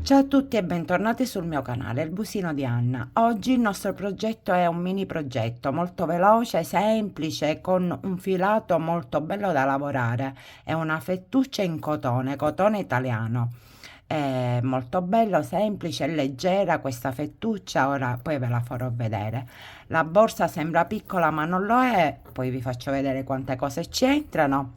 Ciao a tutti e bentornati sul mio canale, il Busino di Anna. Oggi il nostro progetto è un mini progetto molto veloce, semplice, con un filato molto bello da lavorare. È una fettuccia in cotone, cotone italiano. È molto bello, semplice e leggera questa fettuccia, ora poi ve la farò vedere. La borsa sembra piccola ma non lo è, poi vi faccio vedere quante cose ci entrano.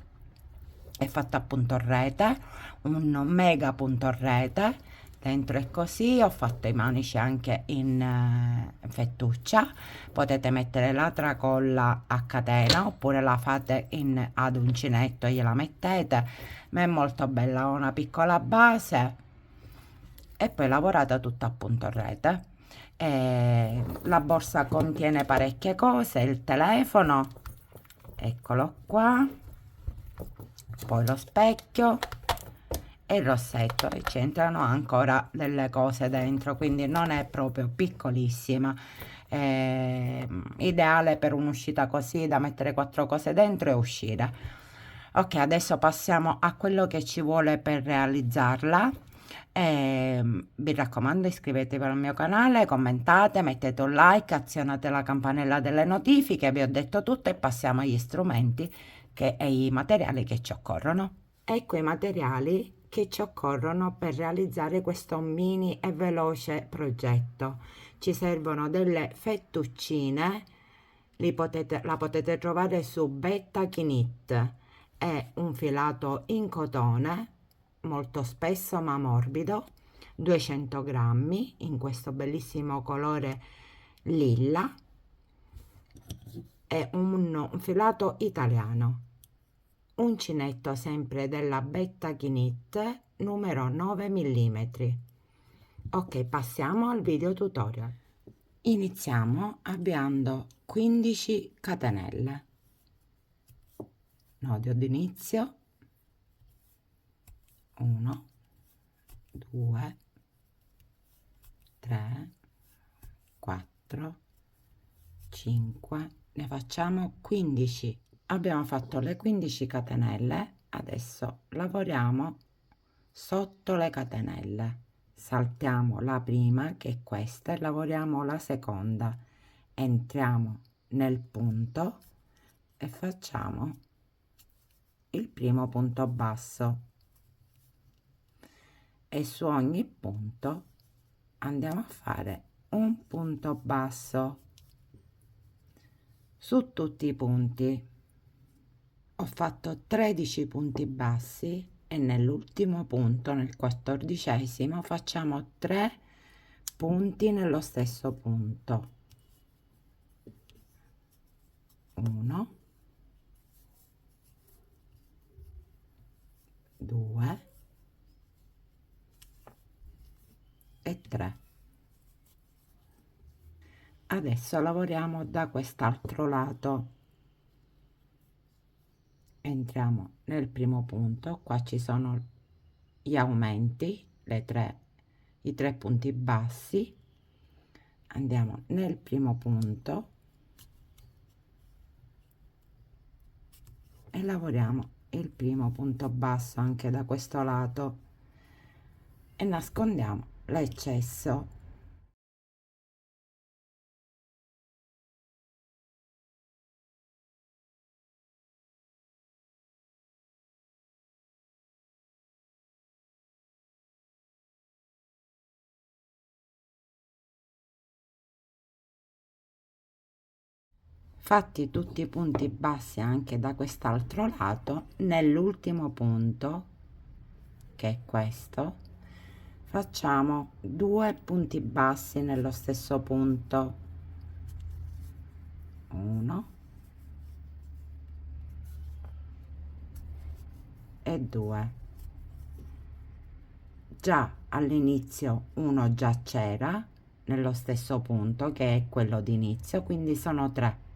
È fatta a punto rete, un mega punto rete. Dentro è così, ho fatto i manici anche in fettuccia. Potete mettere la tracolla a catena oppure la fate ad uncinetto e gliela mettete, ma è molto bella, ha una piccola base e poi lavorata tutta a punto rete. La borsa contiene parecchie cose, il telefono, eccolo qua, poi lo specchio e il rossetto, e c'entrano ancora delle cose dentro, quindi non è proprio piccolissima. Ideale per un'uscita così da mettere quattro cose dentro e uscire. Ok, adesso passiamo a quello che ci vuole per realizzarla. Vi raccomando, iscrivetevi al mio canale, commentate, mettete un like, azionate la campanella delle notifiche. Vi ho detto tutto e passiamo agli strumenti e i materiali che ci occorrono. Ecco i materiali che ci occorrono per realizzare questo mini e veloce progetto. Ci servono delle fettuccine, la potete trovare su Betta Knit. È un filato in cotone molto spesso ma morbido, 200 grammi in questo bellissimo colore lilla. È un filato italiano. Uncinetto sempre della Betta Knit numero 9 mm. Ok, passiamo al video tutorial. Iniziamo avviando 15 catenelle, nodo d'inizio, 1, 2, 3, 4, 5, ne facciamo 15. Abbiamo fatto le 15 catenelle, adesso lavoriamo sotto le catenelle, saltiamo la prima che è questa e lavoriamo la seconda, entriamo nel punto e facciamo il primo punto basso e su ogni punto andiamo a fare un punto basso su tutti i punti. Ho fatto 13 punti bassi e nell'ultimo punto, nel 14esimo, facciamo 3 punti nello stesso punto. 1, 2 e 3. Adesso lavoriamo da quest'altro lato. Entriamo nel primo punto, qua ci sono gli aumenti, i tre punti bassi. Andiamo nel primo punto e lavoriamo il primo punto basso anche da questo lato e nascondiamo l'eccesso. Fatti tutti i punti bassi anche da quest'altro lato, nell'ultimo punto, che è questo, facciamo 2 punti bassi nello stesso punto, 1 e 2. Già all'inizio uno già c'era nello stesso punto che è quello di inizio, quindi sono 3,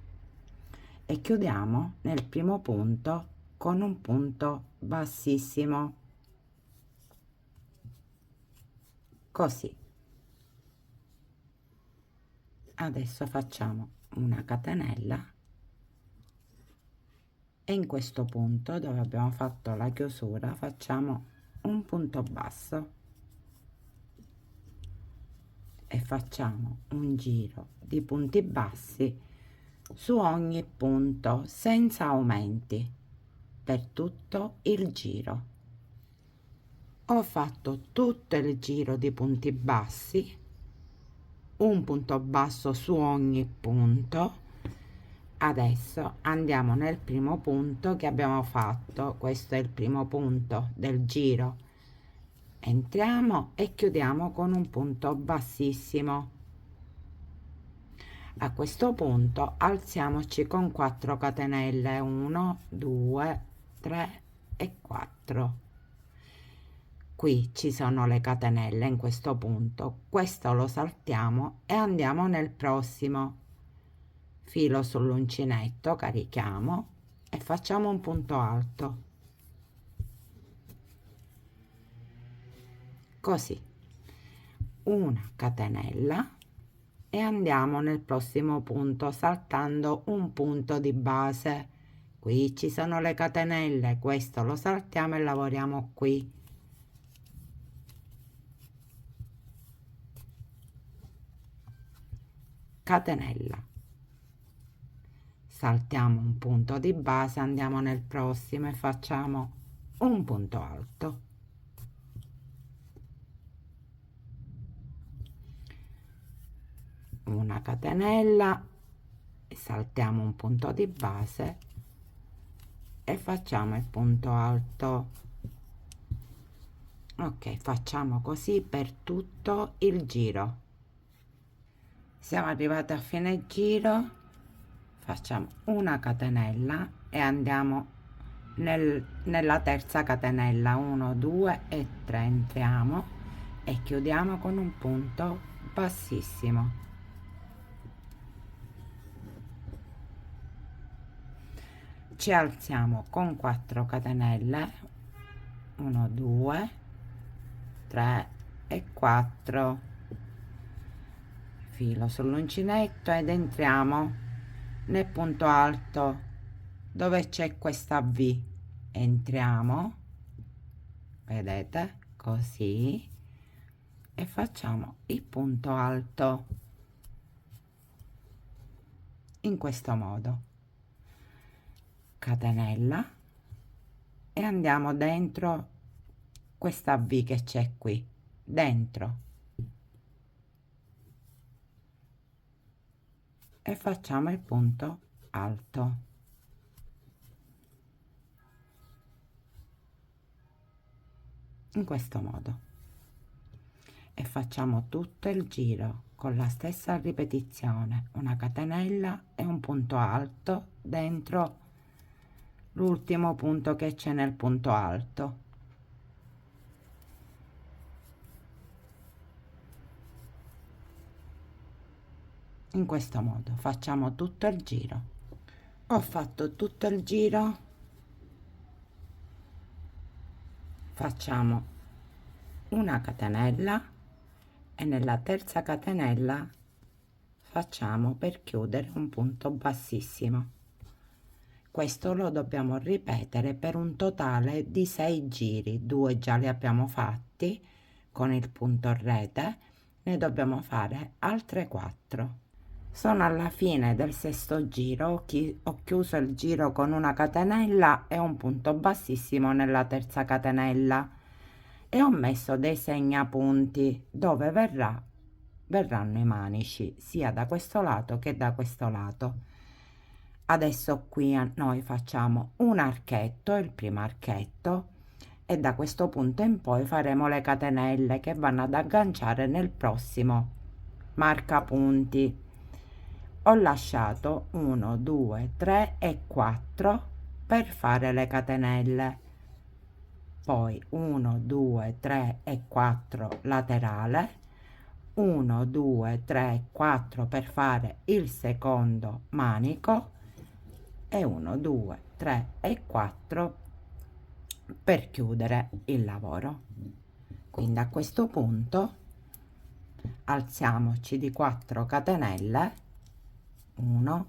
e chiudiamo nel primo punto con un punto bassissimo, così. Adesso facciamo una catenella e in questo punto dove abbiamo fatto la chiusura facciamo un punto basso, e facciamo un giro di punti bassi su ogni punto senza aumenti per tutto il giro. Ho fatto tutto il giro di punti bassi, un punto basso su ogni punto. Adesso andiamo nel primo punto che abbiamo fatto. Questo è il primo punto del giro. Entriamo e chiudiamo con un punto bassissimo. A questo punto alziamoci con 4 catenelle, 1 2 3 e 4. Qui ci sono le catenelle in questo punto, questo lo saltiamo e andiamo nel prossimo. Filo sull'uncinetto, carichiamo e facciamo un punto alto, così, una catenella e andiamo nel prossimo punto saltando un punto di base. Qui ci sono le catenelle, questo lo saltiamo e lavoriamo qui. Catenella, saltiamo un punto di base, andiamo nel prossimo e facciamo un punto alto, una catenella, saltiamo un punto di base e facciamo il punto alto. Ok, facciamo così per tutto il giro. Siamo arrivati a fine giro, facciamo una catenella e andiamo nella terza catenella, 1 2 e 3, entriamo e chiudiamo con un punto bassissimo. Ci alziamo con 4 catenelle, 1 2 3 e 4, filo sull'uncinetto ed entriamo nel punto alto dove c'è questa V. Entriamo, vedete, così, e facciamo il punto alto in questo modo. Catenella e andiamo dentro questa V che c'è qui dentro e facciamo il punto alto. In questo modo e facciamo tutto il giro con la stessa ripetizione, una catenella e un punto alto dentro l'ultimo punto che c'è nel punto alto. In questo modo facciamo tutto il giro. Ho fatto tutto il giro, facciamo una catenella e nella terza catenella facciamo per chiudere un punto bassissimo. Questo lo dobbiamo ripetere per un totale di 6 giri, 2 già li abbiamo fatti con il punto rete, ne dobbiamo fare altre 4. Sono alla fine del sesto giro, ho chiuso il giro con una catenella e un punto bassissimo nella terza catenella e ho messo dei segnapunti dove verranno i manici sia da questo lato che da questo lato. Adesso qui noi facciamo un archetto, il primo archetto, e da questo punto in poi faremo le catenelle che vanno ad agganciare nel prossimo marcapunti. Ho lasciato 1 2 3 e 4 per fare le catenelle, poi 1 2 3 e 4 laterale, 1 2 3 4 per fare il secondo manico e 1 2 3 e 4 per chiudere il lavoro. Quindi a questo punto alziamoci di 4 catenelle, 1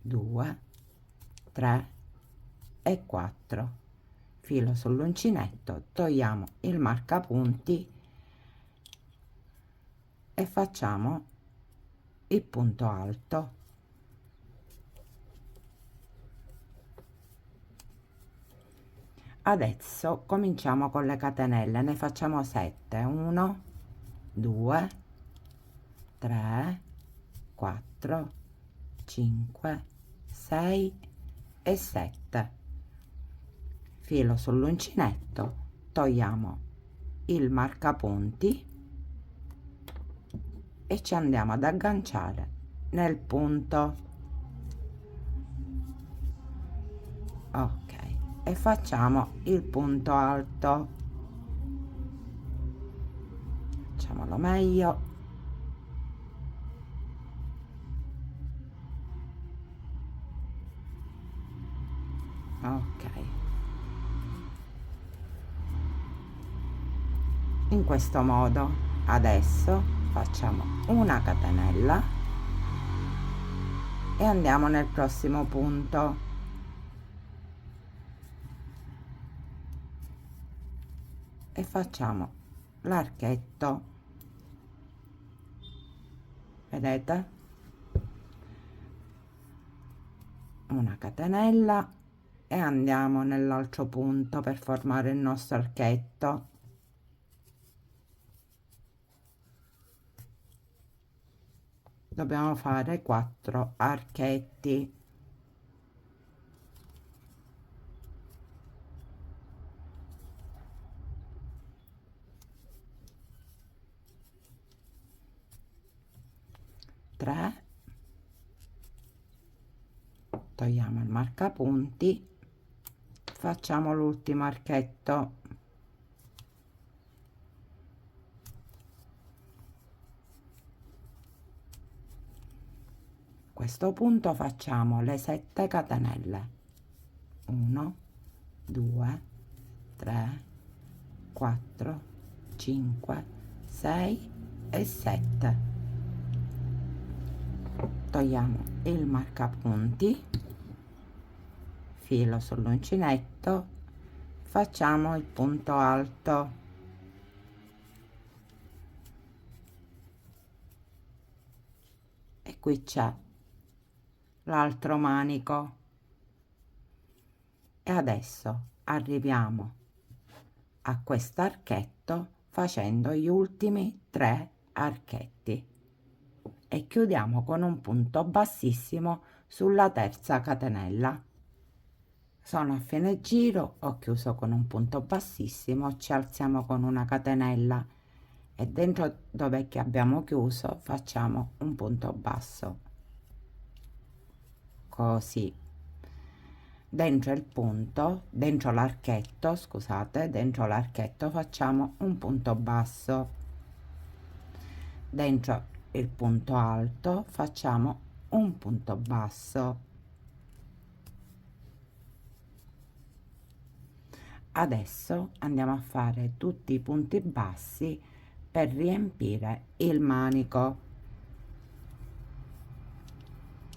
2 3 e 4, filo sull'uncinetto, togliamo il marcapunti e facciamo il punto alto. Adesso cominciamo con le catenelle, ne facciamo 7, 1 2 3 4 5 6 e 7. Filo sull'uncinetto, togliamo il marcapunti e ci andiamo ad agganciare nel punto. Ok, e facciamo il punto alto. Facciamolo meglio. Ok, in questo modo adesso facciamo una catenella e andiamo nel prossimo punto. E facciamo l'archetto, vedete, una catenella e andiamo nell'altro punto per formare il nostro archetto. Dobbiamo fare 4 archetti. Togliamo il marcapunti, facciamo l'ultimo archetto. A questo punto facciamo le 7 catenelle, 1 2 3 4 5 6 e 7. Togliamo il marcapunti, filo sull'uncinetto, facciamo il punto alto. E qui c'è l'altro manico. E adesso arriviamo a questo archetto facendo gli ultimi 3 archetti e chiudiamo con un punto bassissimo sulla terza catenella. Sono a fine giro, ho chiuso con un punto bassissimo, ci alziamo con una catenella e dentro dove che abbiamo chiuso facciamo un punto basso, così. Dentro il punto, dentro l'archetto, scusate, dentro l'archetto facciamo un punto basso, dentro il punto alto facciamo un punto basso. Adesso andiamo a fare tutti i punti bassi per riempire il manico.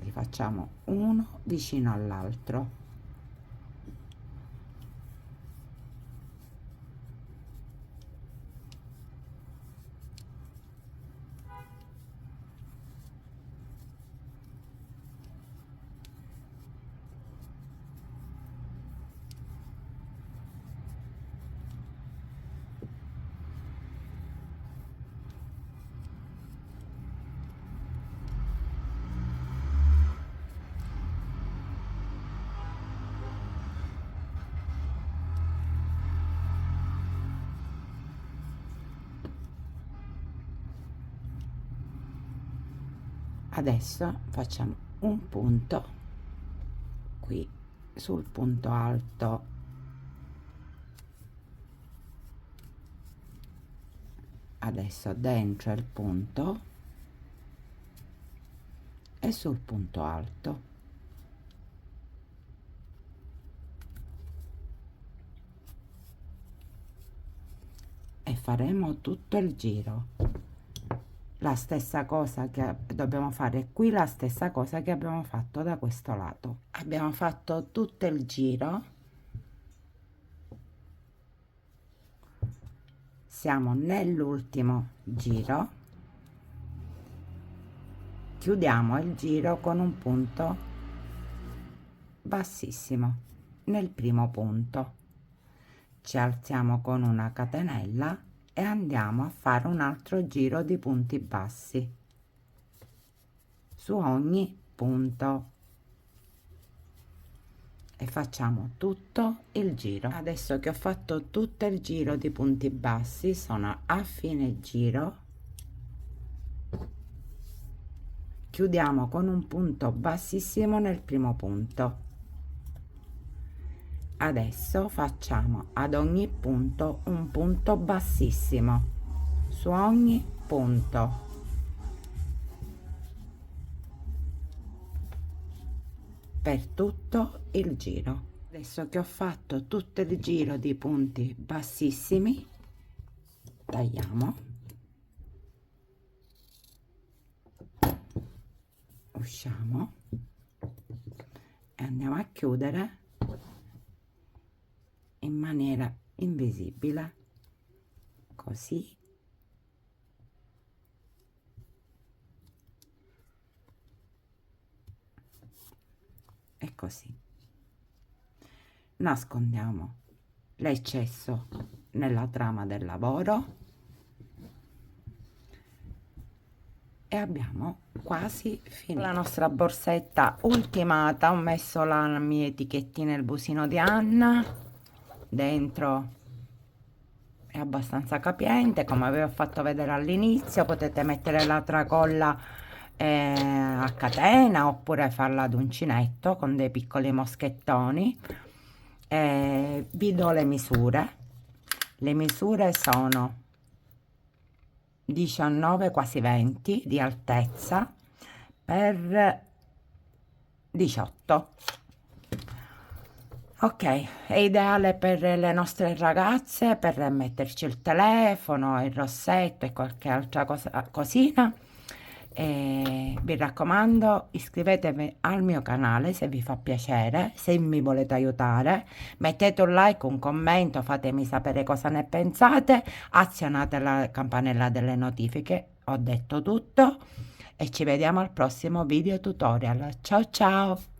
Li facciamo uno vicino all'altro. Adesso facciamo un punto qui sul punto alto, adesso dentro il punto e sul punto alto. E faremo tutto il giro. La stessa cosa che dobbiamo fare qui, la stessa cosa che abbiamo fatto da questo lato. Abbiamo fatto tutto il giro, siamo nell'ultimo giro chiudiamo il giro con un punto bassissimo nel primo punto, ci alziamo con una catenella e andiamo a fare un altro giro di punti bassi su ogni punto e facciamo tutto il giro. Adesso che ho fatto tutto il giro di punti bassi, sono a fine giro, chiudiamo con un punto bassissimo nel primo punto. Adesso facciamo ad ogni punto un punto bassissimo su ogni punto, per tutto il giro. Adesso che ho fatto tutto il giro di punti bassissimi, tagliamo, usciamo e andiamo a chiudere in maniera invisibile, così. E così nascondiamo l'eccesso nella trama del lavoro e abbiamo quasi finito la nostra borsetta ultimata. Ho messo la mia etichettina e il busino di Anna dentro, è abbastanza capiente come avevo fatto vedere all'inizio. Potete mettere la tracolla a catena oppure farla ad uncinetto con dei piccoli moschettoni. Vi do le misure sono 19 quasi 20 di altezza per 18. Ok, è ideale per le nostre ragazze per metterci il telefono, il rossetto e qualche altra cosina. Vi raccomando, iscrivetevi al mio canale se vi fa piacere, se mi volete aiutare, mettete un like, un commento, fatemi sapere cosa ne pensate, azionate la campanella delle notifiche. Ho detto tutto e ci vediamo al prossimo video tutorial. Ciao ciao!